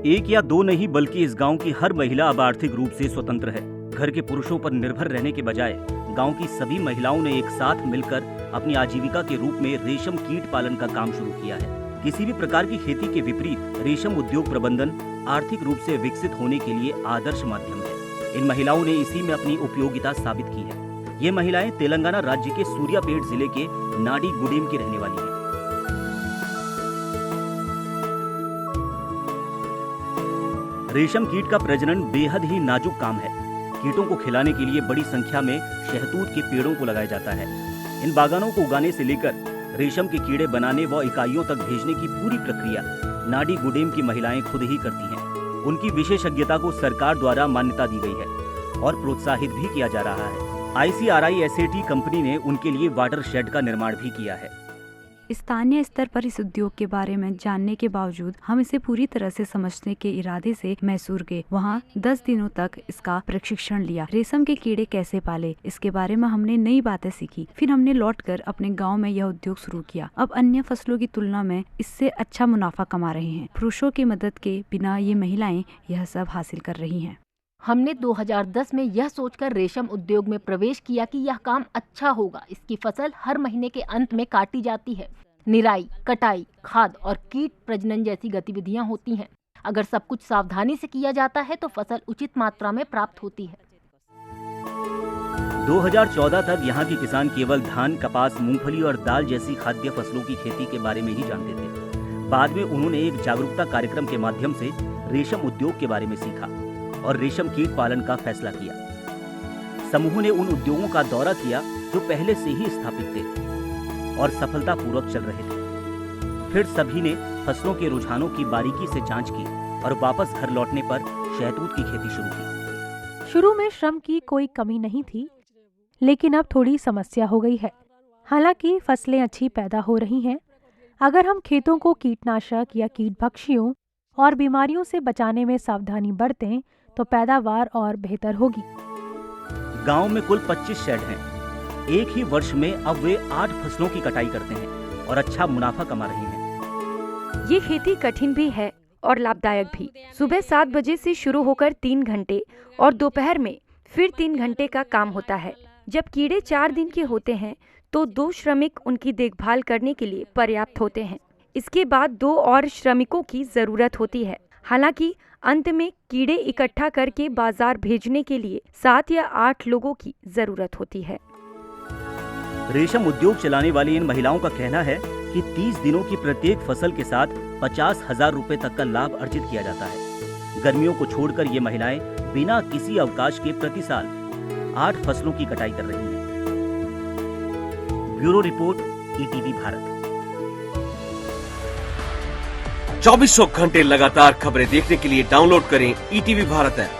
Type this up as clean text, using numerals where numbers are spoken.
एक या दो नहीं बल्कि इस गांव की हर महिला अब आर्थिक रूप से स्वतंत्र है। घर के पुरुषों पर निर्भर रहने के बजाय गांव की सभी महिलाओं ने एक साथ मिलकर अपनी आजीविका के रूप में रेशम कीट पालन का काम शुरू किया है। किसी भी प्रकार की खेती के विपरीत रेशम उद्योग प्रबंधन आर्थिक रूप से विकसित होने के लिए आदर्श माध्यम है। इन महिलाओं ने इसी में अपनी उपयोगिता साबित की है। ये महिलाएं तेलंगाना राज्य के सूर्यापेट जिले के नाडीगुडेम की रहने वाली हैं। रेशम कीट का प्रजनन बेहद ही नाजुक काम है। कीटों को खिलाने के लिए बड़ी संख्या में शहतूत के पेड़ों को लगाया जाता है। इन बागानों को उगाने से लेकर रेशम के कीड़े बनाने व इकाइयों तक भेजने की पूरी प्रक्रिया नाडीगुडेम की महिलाएं खुद ही करती हैं। उनकी विशेषज्ञता को सरकार द्वारा मान्यता दी गई है और प्रोत्साहित भी किया जा रहा है। ICRISAT कंपनी ने उनके लिए वाटर शेड का निर्माण भी किया है। स्थानीय स्तर पर इस उद्योग के बारे में जानने के बावजूद हम इसे पूरी तरह से समझने के इरादे से मैसूर गए। वहाँ 10 दिनों तक इसका प्रशिक्षण लिया। रेशम के कीड़े कैसे पाले, इसके बारे में हमने नई बातें सीखी। फिर हमने लौटकर अपने गांव में यह उद्योग शुरू किया। अब अन्य फसलों की तुलना में इससे अच्छा मुनाफा कमा रहे हैं। पुरुषों की मदद के बिना ये महिलाएं यह सब हासिल कर रही हैं। हमने 2010 में यह सोचकर रेशम उद्योग में प्रवेश किया कि यह काम अच्छा होगा। इसकी फसल हर महीने के अंत में काटी जाती है। निराई, कटाई, खाद और कीट प्रजनन जैसी गतिविधियां होती हैं। अगर सब कुछ सावधानी से किया जाता है तो फसल उचित मात्रा में प्राप्त होती है। 2014 तक यहाँ के किसान केवल धान, कपास, मूंगफली और दाल जैसी खाद्य फसलों की खेती के बारे में ही जानते थे। बाद में उन्होंने एक जागरूकता कार्यक्रम के माध्यम से रेशम उद्योग के बारे में सीखा और रेशम कीट पालन का फैसला किया। समूह ने उन उद्योगों का दौरा किया जो पहले से ही स्थापित थे और सफलतापूर्वक चल रहे थे। फिर सभी ने फसलों के रुझानों की बारीकी से जांच की और वापस घर लौटने पर शहतूत की खेती शुरू की। शुरू में श्रम की कोई कमी नहीं थी, लेकिन अब थोड़ी समस्या हो गई है। हालांकि फसलें अच्छी पैदा हो रही हैं। अगर हम खेतों को कीटनाशक या कीटभक्षियों और बीमारियों से बचाने में सावधानी बरतें तो पैदावार और बेहतर होगी। गांव में कुल 25 शेड हैं। एक ही वर्ष में अब वे 8 फसलों की कटाई करते हैं और अच्छा मुनाफा कमा रहे हैं। ये खेती कठिन भी है और लाभदायक भी। सुबह 7 बजे से शुरू होकर 3 घंटे और दोपहर में फिर 3 घंटे का काम होता है। जब कीड़े 4 दिन के होते हैं तो 2 श्रमिक उनकी देखभाल करने के लिए पर्याप्त होते हैं। इसके बाद 2 और श्रमिकों की जरूरत होती है। हालांकि अंत में कीड़े इकट्ठा करके बाजार भेजने के लिए 7 या 8 लोगों की जरूरत होती है। रेशम उद्योग चलाने वाली इन महिलाओं का कहना है कि 30 दिनों की प्रत्येक फसल के साथ 50,000 रुपए तक का लाभ अर्जित किया जाता है। गर्मियों को छोड़कर ये महिलाएं बिना किसी अवकाश के प्रति साल 8 फसलों की कटाई कर रही हैं। Bureau report, ETV Bharat. 2400 घंटे लगातार खबरें देखने के लिए डाउनलोड करें ETV भारत ऐप।